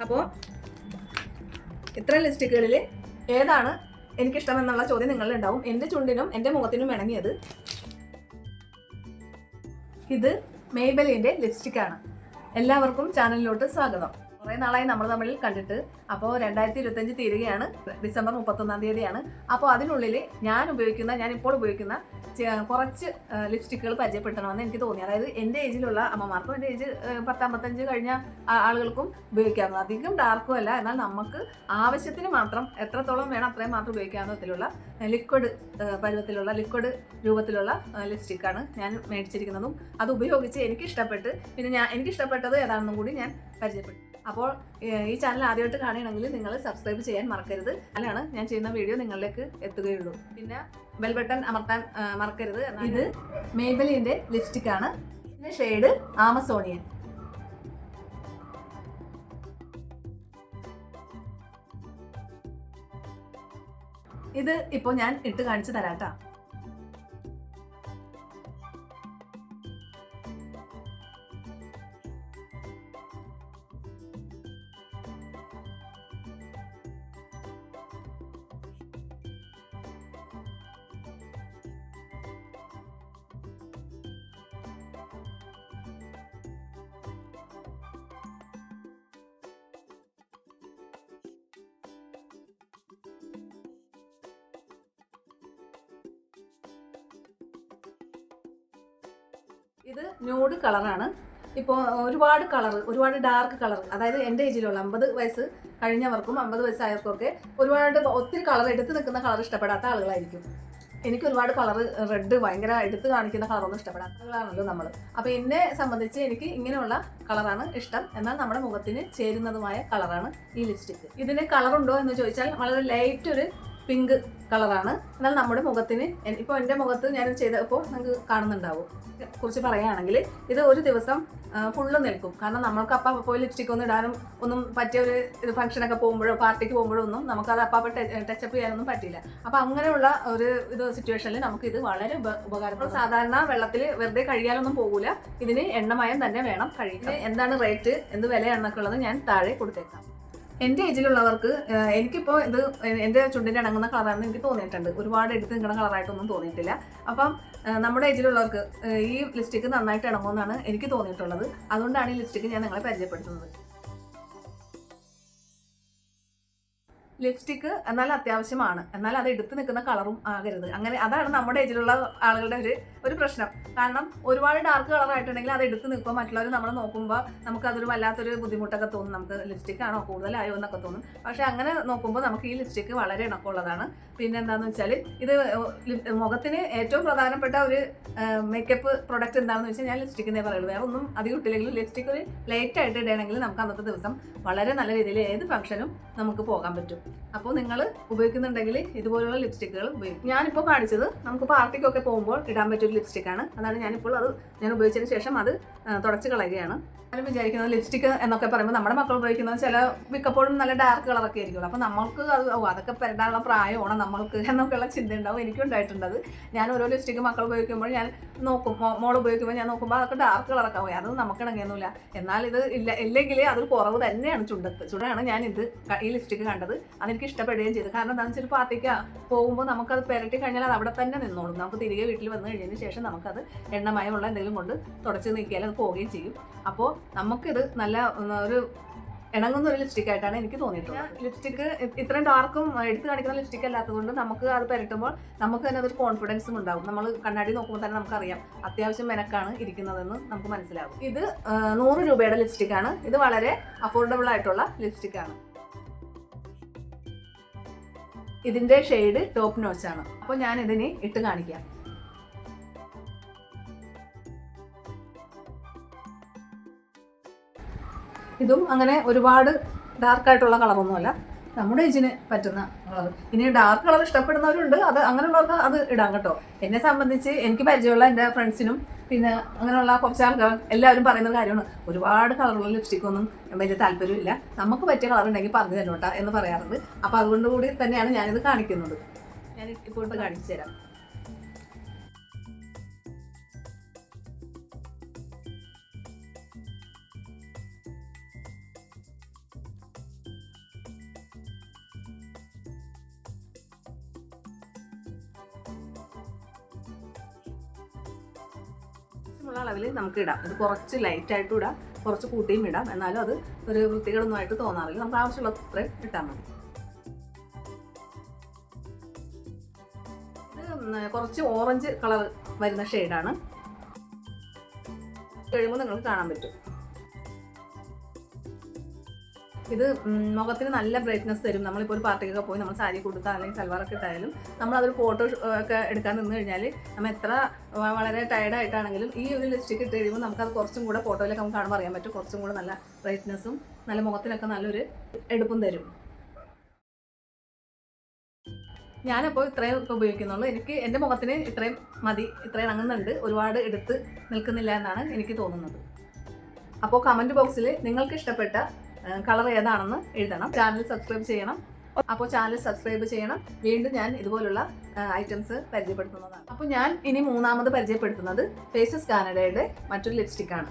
അപ്പോൾ ഇത്രയും ലിപ്സ്റ്റിക്കുകളിൽ ഏതാണ് എനിക്കിഷ്ടമെന്നുള്ള ചോദ്യം നിങ്ങളിലുണ്ടാവും. എൻ്റെ ചുണ്ടിനും എൻ്റെ മുഖത്തിനും ഇണങ്ങിയത് ഇത് മെയ്ബെലിൻ്റെ ലിപ്സ്റ്റിക്കാണ്. എല്ലാവർക്കും ചാനലിലോട്ട് സ്വാഗതം. കുറേ നാളായി നമ്മൾ തമ്മിൽ കണ്ടിട്ട്. അപ്പോൾ 2025 തീരുകയാണ്. ഡിസംബർ 31-ാം തീയതിയാണ്. അപ്പോൾ അതിനുള്ളിൽ ഞാനിപ്പോൾ ഉപയോഗിക്കുന്ന കുറച്ച് ലിപ്സ്റ്റിക്കുകൾ പരിചയപ്പെടുത്തണമെന്ന് എനിക്ക് തോന്നി. അതായത് എൻ്റെ ഏജിലുള്ള അമ്മമാർക്കും എൻ്റെ ഏജ് 10-55 കഴിഞ്ഞ ആളുകൾക്കും ഉപയോഗിക്കാവുന്ന, അധികം ഡാർക്കും അല്ല, എന്നാൽ നമുക്ക് ആവശ്യത്തിന് മാത്രം എത്രത്തോളം വേണം അത്രയും മാത്രം ഉപയോഗിക്കാവുന്ന വിധത്തിലുള്ള ലിക്വിഡ് പരുവത്തിലുള്ള ലിക്വിഡ് രൂപത്തിലുള്ള ലിപ്സ്റ്റിക്കാണ് ഞാൻ മേടിച്ചിരിക്കുന്നതും. അത് ഉപയോഗിച്ച് എനിക്കിഷ്ടപ്പെട്ട് എനിക്കിഷ്ടപ്പെട്ടത് ഏതാണെന്നും കൂടി ഞാൻ പരിചയപ്പെട്ടു. അപ്പോൾ ഈ ചാനൽ ആദ്യമായിട്ട് കാണുകയാണെങ്കിൽ നിങ്ങൾ സബ്സ്ക്രൈബ് ചെയ്യാൻ മറക്കരുത്. അല്ലാണ് ഞാൻ ചെയ്യുന്ന വീഡിയോ നിങ്ങളിലേക്ക് എത്തുകയുള്ളൂ. പിന്നെ ബെൽ ബട്ടൺ അമർത്താൻ മറക്കരുത്. ഇത് മെയ്ബെലിൻ്റെ ലിപ്സ്റ്റിക്കാണ്. ഇതിൻ്റെ ഷെയ്ഡ് ആമസോണിയൻ. ഇത് ഇപ്പോൾ ഞാൻ ഇട്ട് കാണിച്ചു തരാട്ടാ. ഇത് ന്യൂഡ് കളറാണ്. ഇപ്പോൾ ഒരുപാട് ഡാർക്ക് കളർ, അതായത് എൻ്റെ ഏജിലുള്ള 50 വയസ്സ് കഴിഞ്ഞവർക്കും 50 വയസ്സായവർക്കും ഒക്കെ ഒത്തിരി കളർ എടുത്ത് നിൽക്കുന്ന കളർ ഇഷ്ടപ്പെടാത്ത ആളുകളായിരിക്കും. എനിക്ക് ഒരുപാട് കളർ റെഡ് ഭയങ്കര എടുത്ത് കാണിക്കുന്ന കളറൊന്നും ഇഷ്ടപ്പെടാത്ത ആളുകളാണല്ലോ നമ്മൾ. അപ്പോൾ എന്നെ സംബന്ധിച്ച് എനിക്ക് ഇങ്ങനെയുള്ള കളറാണ് ഇഷ്ടം. എന്നാൽ നമ്മുടെ മുഖത്തിന് ചേരുന്നതുമായ കളറാണ് ഈ ലിപ്സ്റ്റിക്ക്. ഇതിന് കളറുണ്ടോ എന്ന് ചോദിച്ചാൽ വളരെ ലൈറ്റ് ഒരു പിങ്ക് കളറാണ്. എന്നാൽ നമ്മുടെ മുഖത്തിന്, ഇപ്പോൾ എൻ്റെ മുഖത്ത് ഞാൻ ചെയ്തപ്പോൾ നിങ്ങൾക്ക് കാണുന്നുണ്ടാവും. കുറിച്ച് പറയുകയാണെങ്കിൽ ഇത് ഒരു ദിവസം ഫുള്ള് നിൽക്കും. കാരണം നമ്മൾക്ക് അപ്പം പോയി ലിപ്സ്റ്റിക് ഒന്നും ഇടാനും ഒന്നും പറ്റിയ ഒരു ഫംഗ്ഷനൊക്കെ പോകുമ്പോഴോ പാർട്ടിക്ക് പോകുമ്പോഴോ ഒന്നും നമുക്കത് അപ്പം ടച്ചപ്പ് ചെയ്യാനൊന്നും പറ്റില്ല. അപ്പം അങ്ങനെയുള്ള ഒരു സിറ്റുവേഷനിൽ നമുക്കിത് വളരെ ഉപകാരപ്പെടും. സാധാരണ വെള്ളത്തിൽ വെറുതെ കഴുകിയാലൊന്നും പോകില്ല. ഇതിന് എണ്ണമയം തന്നെ വേണം കഴുകാൻ. എന്താണ് റേറ്റ്, എന്ത് വിലയാണെന്നൊക്കെ ഉള്ളത് ഞാൻ താഴെ കൊടുത്തേക്കാം. എൻ്റെ ഏജിലുള്ളവർക്ക് എനിക്കിപ്പോൾ ഇത് എൻ്റെ ചുണ്ടിൻ്റെ ഇണങ്ങുന്ന കളറാണെന്ന് എനിക്ക് തോന്നിയിട്ടുണ്ട്. ഒരുപാട് എടുത്ത് നിൽക്കുന്ന കളറായിട്ടൊന്നും തോന്നിയിട്ടില്ല. അപ്പം നമ്മുടെ ഏജിലുള്ളവർക്ക് ഈ ലിപ്സ്റ്റിക്ക് നന്നായിട്ട് ഇണങ്ങുമെന്നാണ് എനിക്ക് തോന്നിയിട്ടുള്ളത്. അതുകൊണ്ടാണ് ഈ ലിപ്സ്റ്റിക്ക് ഞാൻ നിങ്ങളെ പരിചയപ്പെടുത്തുന്നത്. ലിപ്സ്റ്റിക്ക് എന്നാൽ അത്യാവശ്യമാണ്, എന്നാൽ അത് എടുത്ത് നിൽക്കുന്ന കളറും ആകരുത്. അങ്ങനെ അതാണ് നമ്മുടെ ഏജിലുള്ള ആളുകളുടെ ഒരു പ്രശ്നം. കാരണം ഒരുപാട് ഡാർക്ക് കളറായിട്ടുണ്ടെങ്കിൽ അത് എടുത്ത് നിൽക്കുമ്പോൾ മറ്റുള്ളവർ നമ്മൾ നോക്കുമ്പോൾ നമുക്കതൊരു വല്ലാത്തൊരു ബുദ്ധിമുട്ടൊക്കെ തോന്നും. നമുക്ക് ലിപ്സ്റ്റിക്കാണോ കൂടുതലായോ എന്നൊക്കെ തോന്നും. പക്ഷേ അങ്ങനെ നോക്കുമ്പോൾ നമുക്ക് ഈ ലിപ്സ്റ്റിക്ക് വളരെ ഇണക്കമുള്ളതാണ്. പിന്നെ എന്താണെന്ന് വെച്ചാൽ ഇത് മുഖത്തിന് ഏറ്റവും പ്രധാനപ്പെട്ട ഒരു മേക്കപ്പ് പ്രൊഡക്റ്റ് എന്താണെന്ന് വെച്ചാൽ ഞാൻ ലിപ്സ്റ്റിക്കിനെ പറയുള്ളൂ. വേറെ ഒന്നും അധികം ഇട്ടില്ലെങ്കിലും ലിപ്സ്റ്റിക്ക് ഒരു ലൈറ്റായിട്ട് ഇടുകയാണെങ്കിൽ നമുക്ക് അന്നത്തെ ദിവസം വളരെ നല്ല രീതിയിൽ ഏത് ഫംഗ്ഷനും നമുക്ക് പോകാൻ പറ്റും. അപ്പോൾ നിങ്ങൾ ഉപയോഗിക്കുന്നുണ്ടെങ്കിൽ ഇതുപോലുള്ള ലിപ്സ്റ്റിക്കുകൾ ഉപയോഗിക്കും. ഞാനിപ്പോൾ കാണിച്ചത് നമുക്ക് പാർട്ടിക്കൊക്കെ പോകുമ്പോൾ ഇടാൻ പറ്റിയൊരു ലിപ്സ്റ്റിക്കാണ്. അതാണ് ഞാൻ ഉപയോഗിച്ചതിന് ശേഷം അത് തുടച്ച് കളയുകയാണ്. ഞാൻ വിചാരിക്കുന്നത് ലിപ്സ്റ്റിക്ക് എന്നൊക്കെ പറയുമ്പോൾ നമ്മുടെ മക്കൾ ഉപയോഗിക്കുന്നത് ചില മിക്കപ്പോഴും നല്ല ഡാർക്ക് കളറൊക്കെ ആയിരിക്കുള്ളൂ. അപ്പോൾ നമ്മൾക്ക് അതൊക്കെ പെരടാനുള്ള പ്രായമാണ് നമ്മൾക്ക് എന്നൊക്കെയുള്ള ചിന്ത ഉണ്ടാവും. എനിക്കും ഉണ്ടായിട്ടുണ്ടത്. ഞാൻ ഓരോ ലിപ്സ്റ്റിക്ക് മക്കൾ ഉപയോഗിക്കുമ്പോൾ ഞാൻ നോക്കും, മോൾ ഉപയോഗിക്കുമ്പോൾ ഞാൻ നോക്കുമ്പോൾ അതൊക്കെ ഡാർക്ക് കളറൊക്കെ ആവും. അത് നമുക്ക് ഇണങ്ങിയൊന്നുമില്ല. എന്നാൽ ഇത് ഇല്ലെങ്കിൽ അതൊരു കുറവ് തന്നെയാണ് ചുണ്ടാണ് ഞാൻ ഈ ലിപ്സ്റ്റിക്ക് കണ്ടത്. അതെനിക്ക് ഇഷ്ടപ്പെടുകയും ചെയ്തു. കാരണം എന്താണെന്ന് വെച്ചാൽ പാർട്ടിക്ക് പോകുമ്പോൾ നമുക്കത് പെരട്ടി കഴിഞ്ഞാൽ അത് അവിടെ തന്നെ നിന്നോളും. നമുക്ക് തിരികെ വീട്ടിൽ വന്നു കഴിഞ്ഞതിന് ശേഷം നമുക്കത് എണ്ണമയമുള്ള എന്തെങ്കിലും കൊണ്ട് തുടച്ച് നീക്കിയാൽ അത് പോവുകയും ചെയ്യും. അപ്പോൾ നമുക്കിത് നല്ല ഒരു ഇണങ്ങുന്ന ഒരു ലിപ്സ്റ്റിക് ആയിട്ടാണ് എനിക്ക് തോന്നിയിട്ടുള്ളത്. ലിപ്സ്റ്റിക്ക് ഇത്രയും ഡാർക്കും എടുത്ത് കാണിക്കുന്ന ലിപ്സ്റ്റിക് അല്ലാത്തതുകൊണ്ട് നമുക്ക് അത് പെരട്ടുമ്പോൾ നമുക്ക് തന്നെ അതൊരു കോൺഫിഡൻസും ഉണ്ടാവും. നമ്മൾ കണ്ണാടി നോക്കുമ്പോൾ തന്നെ നമുക്കറിയാം അത്യാവശ്യം മെനക്കാണ് ഇരിക്കുന്നതെന്ന് നമുക്ക് മനസ്സിലാവും. ഇത് 100 രൂപയുടെ ലിപ്സ്റ്റിക്കാണ്. ഇത് വളരെ അഫോർഡബിൾ ആയിട്ടുള്ള ലിപ്സ്റ്റിക്കാണ്. ഇതിൻ്റെ ഷെയ്ഡ് ടോപ്പ് നോച്ചാണ്. അപ്പോൾ ഞാൻ ഇതിനെ ഇട്ട് കാണിക്കാം. ഇതും അങ്ങനെ ഒരുപാട് ഡാർക്കായിട്ടുള്ള കളറൊന്നുമല്ല, നമ്മുടെ ഏജിന് പറ്റുന്ന കളർ. ഇനി ഡാർക്ക് കളർ ഇഷ്ടപ്പെടുന്നവരുണ്ട്, അത് അങ്ങനെയുള്ളവർക്ക് അത് ഇടാം കേട്ടോ. എന്നെ സംബന്ധിച്ച് എനിക്ക് പരിചയമുള്ള എൻ്റെ ഫ്രണ്ട്സിനും പിന്നെ അങ്ങനെയുള്ള കുറച്ച് ആൾക്കാർ എല്ലാവരും പറയുന്ന കാര്യമാണ് ഒരുപാട് കളറുള്ള ലിപ്സ്റ്റിക്കൊന്നും വലിയ താല്പര്യമില്ല, നമുക്ക് പറ്റിയ കളർ ഉണ്ടെങ്കിൽ പറഞ്ഞു തന്നോട്ടാ എന്ന് പറയാറുണ്ട്. അപ്പോൾ അതുകൊണ്ട് കൂടി തന്നെയാണ് ഞാനിത് കാണിക്കുന്നത്. ഞാൻ ഇപ്പോൾ ഇട്ട് കാണിച്ചു തരാം. ആവശ്യമുള്ള അളവിൽ നമുക്ക് ഇടാം. ഇത് കുറച്ച് ലൈറ്റായിട്ടും ഇടാം, കുറച്ച് കൂട്ടിയും ഇടാം. എന്നാലും അത് ഒരു വൃത്തികേടൊന്നും ആയിട്ട് തോന്നാറില്ല. നമുക്ക് ആവശ്യമുള്ള അത്രയും ഇട്ടാൽ മതി. ഇത് കുറച്ച് ഓറഞ്ച് കളർ വരുന്ന ഷെയ്ഡാണ്. കഴിയുമ്പോൾ നിങ്ങൾക്ക് കാണാൻ പറ്റും. ഇത് മുഖത്തിന് നല്ല ബ്രൈറ്റ്നസ് തരും. നമ്മളിപ്പോൾ ഒരു പാർട്ടിക്കൊക്കെ പോയി നമ്മൾ സാരി കൊടുത്താൽ അല്ലെങ്കിൽ സൽവാറൊക്കെ ഇട്ടായാലും നമ്മളതൊരു ഫോട്ടോ ഒക്കെ എടുക്കാൻ നിന്ന് കഴിഞ്ഞാൽ നമ്മൾ എത്ര വളരെ ടയർഡായിട്ടാണെങ്കിലും ഈ ഒരു ലിപ്സ്റ്റിക്ക് ഇട്ട് കഴിയുമ്പോൾ നമുക്കത് കുറച്ചും കൂടെ ഫോട്ടോയിലൊക്കെ നമുക്ക് കാണുമ്പോൾ അറിയാൻ പറ്റും. കുറച്ചും കൂടെ നല്ല ബ്രൈറ്റ്നസ്സും നല്ല മുഖത്തിനൊക്കെ നല്ലൊരു എടുപ്പും തരും. ഞാനപ്പോൾ ഇത്രയും ഉപയോഗിക്കുന്നുള്ളൂ. എനിക്ക് എൻ്റെ മുഖത്തിന് ഇത്രയും മതി, ഇത്രയും ഇണങ്ങുന്നുണ്ട്. ഒരുപാട് എടുത്ത് നിൽക്കുന്നില്ല എന്നാണ് എനിക്ക് തോന്നുന്നത്. അപ്പോൾ കമൻറ്റ് ബോക്സിൽ നിങ്ങൾക്ക് ഇഷ്ടപ്പെട്ട കളർ ഏതാണെന്ന് എഴുതണം. ചാനൽ സബ്സ്ക്രൈബ് ചെയ്യണം. അപ്പോൾ ചാനൽ സബ്സ്ക്രൈബ് ചെയ്യണം. വീണ്ടും ഞാൻ ഇതുപോലുള്ള ഐറ്റംസ് പരിചയപ്പെടുത്തുന്നതാണ്. അപ്പോൾ ഞാൻ ഇനി മൂന്നാമത് പരിചയപ്പെടുത്തുന്നത് ഫേസസ് കാനഡയുടെ മറ്റൊരു ലിപ്സ്റ്റിക്കാണ്.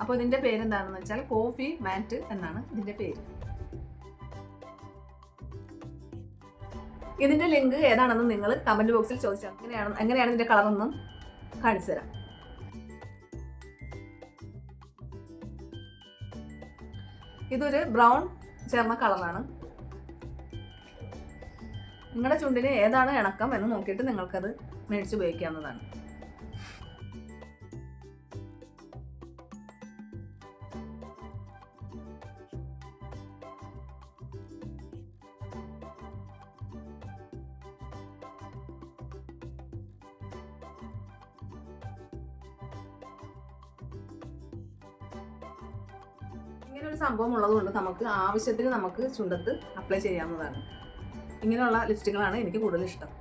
അപ്പോൾ ഇതിൻ്റെ പേരെന്താണെന്ന് വെച്ചാൽ കോഫി മാറ്റ് എന്നാണ് ഇതിൻ്റെ പേര്. ഇതിൻ്റെ ലിങ്ക് ഏതാണെന്ന് നിങ്ങൾ കമൻറ്റ് ബോക്സിൽ ചോദിച്ചാൽ എങ്ങനെയാണ് ഇതിൻ്റെ കളറൊന്നും കാണിച്ചു തരാം. ഇതൊരു ബ്രൗൺ ചേർന്ന കളറാണ്. നിങ്ങളുടെ ചുണ്ടിന് ഏതാണ് ഇണക്കം എന്ന് നോക്കിയിട്ട് നിങ്ങൾക്കത് മേടിച്ച് ഉപയോഗിക്കാവുന്നതാണ്. ഇങ്ങനെ ഒരു സംഭവം ഉള്ളതുകൊണ്ട് നമുക്ക് ആവശ്യത്തിന് നമുക്ക് ചുണ്ടത്ത് അപ്ലൈ ചെയ്യാവുന്നതാണ്. ഇങ്ങനെയുള്ള ലിപ്സ്റ്റിക്കുകളാണ് എനിക്ക് കൂടുതൽ ഇഷ്ടം.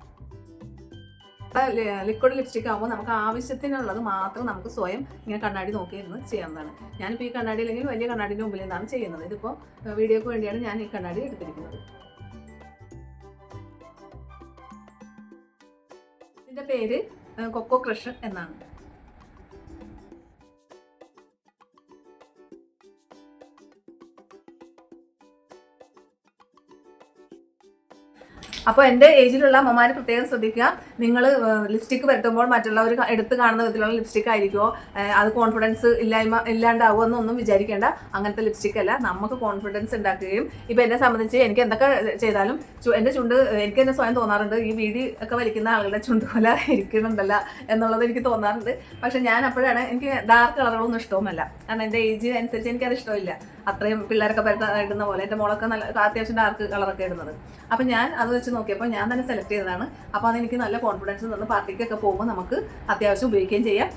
ലിക്വിഡ് ലിപ്സ്റ്റിക് ആകുമ്പോൾ നമുക്ക് ആവശ്യത്തിനുള്ളത് മാത്രം നമുക്ക് സ്വയം ഇങ്ങനെ കണ്ണാടി നോക്കിയിരുന്ന് ചെയ്യാവുന്നതാണ്. ഞാനിപ്പോൾ ഈ കണ്ണാടി അല്ലെങ്കിൽ വലിയ കണ്ണാടിൻ്റെ മുമ്പിൽ നിന്നാണ് ചെയ്യുന്നത്. ഇതിപ്പോൾ വീഡിയോക്ക് വേണ്ടിയാണ് ഞാൻ ഈ കണ്ണാടി എടുത്തിരിക്കുന്നത്. ഇതിൻ്റെ പേര് കൊക്കോ ക്രഷ് എന്നാണ്. അപ്പോൾ എൻ്റെ ഏജിലുള്ള അമ്മമാർ പ്രത്യേകം ശ്രദ്ധിക്കുക. നിങ്ങൾ ലിപ്സ്റ്റിക്ക് പരത്തുമ്പോൾ മറ്റുള്ളവർ എടുത്ത് കാണുന്ന വിധത്തിലുള്ള ലിപ്സ്റ്റിക് ആയിരിക്കുമോ, അത് കോൺഫിഡൻസ് ഇല്ലാണ്ടാവുമോ എന്നൊന്നും വിചാരിക്കേണ്ട. അങ്ങനത്തെ ലിപ്സ്റ്റിക് അല്ല, നമുക്ക് കോൺഫിഡൻസ് ഉണ്ടാക്കുകയും ഇപ്പോൾ എന്നെ സംബന്ധിച്ച് എനിക്ക് എന്തൊക്കെ ചെയ്താലും എൻ്റെ ചുണ്ട് എനിക്ക് തന്നെ സ്വയം തോന്നാറുണ്ട് ഈ വീടി ഒക്കെ വലിക്കുന്ന ആളുകളുടെ ചുണ്ട് പോലെ ഇരിക്കുന്നുണ്ടല്ല എന്നുള്ളത് എനിക്ക് തോന്നാറുണ്ട്. പക്ഷെ ഞാൻ അപ്പോഴാണ് എനിക്ക് ഡാർക്ക് കളറുകളൊന്നും ഇഷ്ടവുമല്ല. കാരണം എൻ്റെ ഏജ് അനുസരിച്ച് എനിക്കത് ഇഷ്ടമില്ല. അത്രയും പിള്ളേരൊക്കെ ഇടുന്ന പോലെ എൻ്റെ മോളൊക്കെ നല്ല അത്യാവശ്യം ഡാർക്ക് കളറൊക്കെ ഇടുന്നത്. അപ്പം ഞാൻ അത് വെച്ച് നോക്കിയപ്പോൾ ഞാൻ തന്നെ സെലക്ട് ചെയ്തതാണ്. അപ്പോൾ അതെനിക്ക് നല്ല കോൺഫിഡൻസ് തന്നു. പാർട്ടിക്കൊക്കെ പോകുമ്പോൾ നമുക്ക് അത്യാവശ്യം ഉപയോഗിക്കുകയും ചെയ്യാം.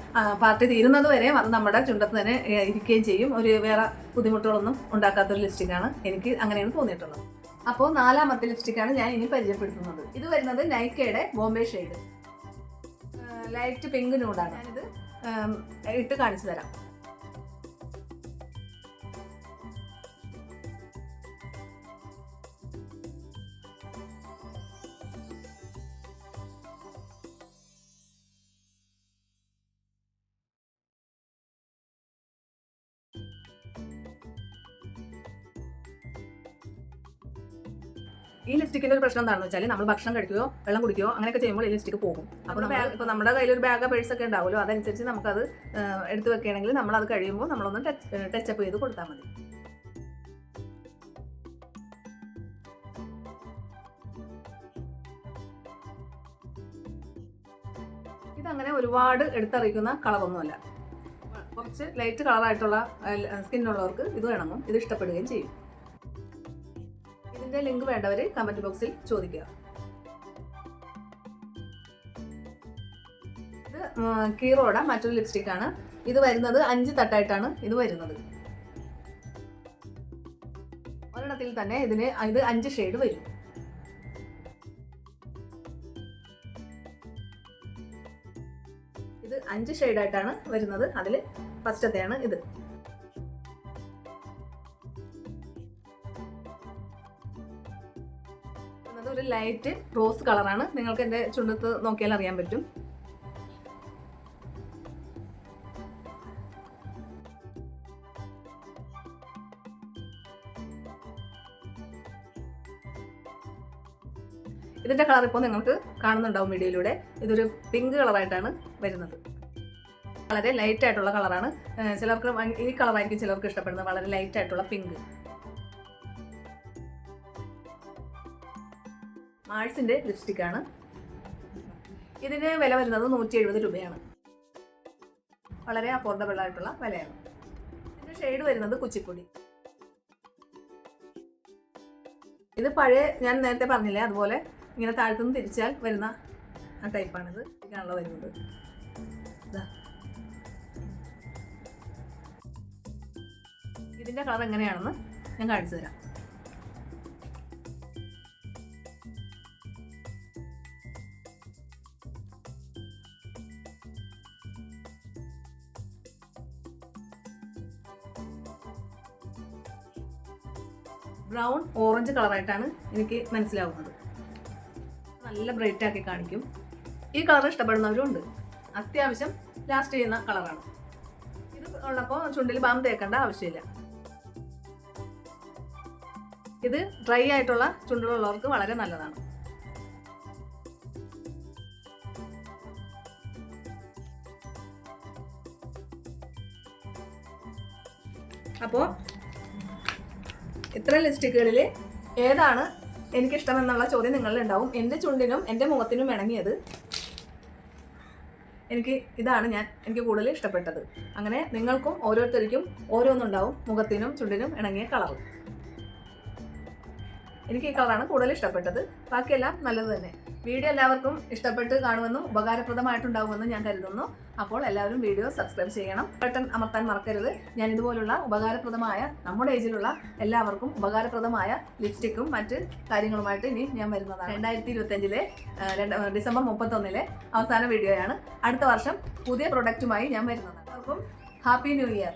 പാർട്ടി തീരുന്നത് വരെ അത് നമ്മുടെ ചുണ്ടത്ത് തന്നെ ഇരിക്കുകയും ചെയ്യും. ഒരു വേറെ ബുദ്ധിമുട്ടുകളൊന്നും ഉണ്ടാക്കാത്തൊരു ലിപ്സ്റ്റിക്കാണ്. എനിക്ക് അങ്ങനെയാണ് തോന്നിയിട്ടുള്ളത്. അപ്പോൾ നാലാമത്തെ ലിപ്സ്റ്റിക്കാണ് ഞാൻ ഇനി പരിചയപ്പെടുത്തുന്നത്. ഇത് വരുന്നത് നൈക്കയുടെ ബോംബെ ഷെയ്ഡ് ലൈറ്റ് പിങ്ക് ന്യൂഡാണ്. ഞാനിത് ഇട്ട് കാണിച്ചു തരാം. ഈ ലിപ്സ്റ്റിക്കിന്റെ ഒരു പ്രശ്നം എന്താണെന്ന് വെച്ചാൽ നമ്മൾ ഭക്ഷണം കഴിക്കുകയോ വെള്ളം കുടിക്കുകയോ അങ്ങനെയൊക്കെ ചെയ്യുമ്പോൾ ഈ ലിപ്സ്റ്റിക്ക് പോകും. അപ്പോൾ ഇപ്പോൾ നമ്മുടെ കയ്യിലൊരു ബാഗ് പേഴ്സൊക്കെ ഉണ്ടാവുമല്ലോ, അതനുസരിച്ച് നമുക്കത് എടുത്ത് വെക്കുകയാണെങ്കിൽ നമ്മളത് കഴിയുമ്പോൾ നമ്മളൊന്ന് ടച്ചപ്പ് ചെയ്ത് കൊടുത്താൽ മതി. ഇതങ്ങനെ ഒരുപാട് എടുത്തറിയിക്കുന്ന കളറൊന്നുമല്ല. കുറച്ച് ലൈറ്റ് കളറായിട്ടുള്ള സ്കിന്നുള്ളവർക്ക് ഇത് ഇണങ്ങും, ഇത് ഇഷ്ടപ്പെടുകയും ചെയ്യും. ഇതിൻ്റെ ലിങ്ക് വേണ്ടവർ കമൻറ്റ് ബോക്സിൽ ചോദിക്കുക. ഇത് കീറോയുടെ മറ്റൊരു ലിപ്സ്റ്റിക്കാണ്. ഇത് വരുന്നത് 5 തട്ടായിട്ടാണ് ഇത് വരുന്നത്. ഒരെണ്ണത്തിൽ തന്നെ ഇത് 5 ഷെയ്ഡ് വരും. ഇത് 5 ഷെയ്ഡായിട്ടാണ് വരുന്നത്. അതിൽ ഫസ്റ്റത്തെയാണ് ഇത്. ഒരു ലൈറ്റ് റോസ് കളറാണ്. നിങ്ങൾക്ക് എൻ്റെ ചുണ്ടത്ത് നോക്കിയാൽ അറിയാൻ പറ്റും. ഇതിൻ്റെ കളർ ഇപ്പോൾ നിങ്ങൾക്ക് കാണുന്നുണ്ടാവും വീഡിയോയിലൂടെ. ഇതൊരു പിങ്ക് കളറായിട്ടാണ് വരുന്നത്. വളരെ ലൈറ്റ് ആയിട്ടുള്ള കളറാണ്. ചിലർക്ക് ഈ കളറായിരിക്കും ചിലർക്ക് ഇഷ്ടപ്പെടുന്നത്, വളരെ ലൈറ്റ് ആയിട്ടുള്ള പിങ്ക്. മാൾസിൻ്റെ ലിപ്സ്റ്റിക്കാണ്. ഇതിന് വില വരുന്നത് 170 രൂപയാണ്. വളരെ അഫോർഡബിൾ ആയിട്ടുള്ള വിലയാണ്. ഇതിൻ്റെ ഷെയ്ഡ് വരുന്നത് കുച്ചിപ്പൊടി. ഇത് പഴയ, ഞാൻ നേരത്തെ പറഞ്ഞില്ലേ അതുപോലെ ഇങ്ങനെ താഴ്ത്തുനിന്ന് തിരിച്ചാൽ വരുന്ന ആ ടൈപ്പാണിത്. ഇതാണല്ലോ വരുന്നത്. ഇതിൻ്റെ കളർ എങ്ങനെയാണെന്ന് ഞാൻ കാണിച്ചു തരാം. ബ്രൗൺ ഓറഞ്ച് കളറായിട്ടാണ് എനിക്ക് മനസ്സിലാവുന്നത്. നല്ല ബ്രൈറ്റ് ആക്കി കാണിക്കും. ഈ കളർ ഇഷ്ടപ്പെടുന്നവരും ഉണ്ട്. അത്യാവശ്യം ലാസ്റ്റ് ചെയ്യുന്ന കളറാണ്. ഇത് ഉള്ളപ്പോൾ ചുണ്ടിൽ ബാം തേക്കേണ്ട ആവശ്യമില്ല. ഇത് ഡ്രൈ ആയിട്ടുള്ള ചുണ്ടുകളുള്ളവർക്ക് വളരെ നല്ലതാണ്. അപ്പോൾ ഇത്ര ലിപ്സ്റ്റിക്കുകളിൽ ഏതാണ് എനിക്കിഷ്ടമെന്നുള്ള ചോദ്യം നിങ്ങളിൽ ഉണ്ടാവും. എൻ്റെ ചുണ്ടിനും എൻ്റെ മുഖത്തിനും ഇണങ്ങിയത് എനിക്ക് കൂടുതൽ ഇഷ്ടപ്പെട്ടത്. അങ്ങനെ നിങ്ങൾക്കും ഓരോരുത്തർക്കും ഓരോന്നുണ്ടാവും മുഖത്തിനും ചുണ്ടിനും ഇണങ്ങിയ കളറും. എനിക്ക് ഈ കളറാണ് കൂടുതൽ ഇഷ്ടപ്പെട്ടത്. ബാക്കിയെല്ലാം നല്ലത് തന്നെ. വീഡിയോ എല്ലാവർക്കും ഇഷ്ടപ്പെട്ട് കാണുമെന്നും ഉപകാരപ്രദമായിട്ടുണ്ടാകുമെന്നും ഞാൻ കരുതുന്നു. അപ്പോൾ എല്ലാവരും വീഡിയോ സബ്സ്ക്രൈബ് ചെയ്യണം. ബട്ടൺ അമർത്താൻ മറക്കരുത്. ഞാൻ ഇതുപോലുള്ള ഉപകാരപ്രദമായ, നമ്മുടെ ഏജിലുള്ള എല്ലാവർക്കും ഉപകാരപ്രദമായ ലിപ്സ്റ്റിക്കും മറ്റ് കാര്യങ്ങളുമായിട്ട് ഇനി ഞാൻ വരുന്നതാണ്. 2025 ഡിസംബർ 31 അവസാന വീഡിയോയാണ്. അടുത്ത വർഷം പുതിയ പ്രൊഡക്റ്റുമായി ഞാൻ വരുന്നതാണ്. എല്ലാവർക്കും ഹാപ്പി ന്യൂ ഇയർ.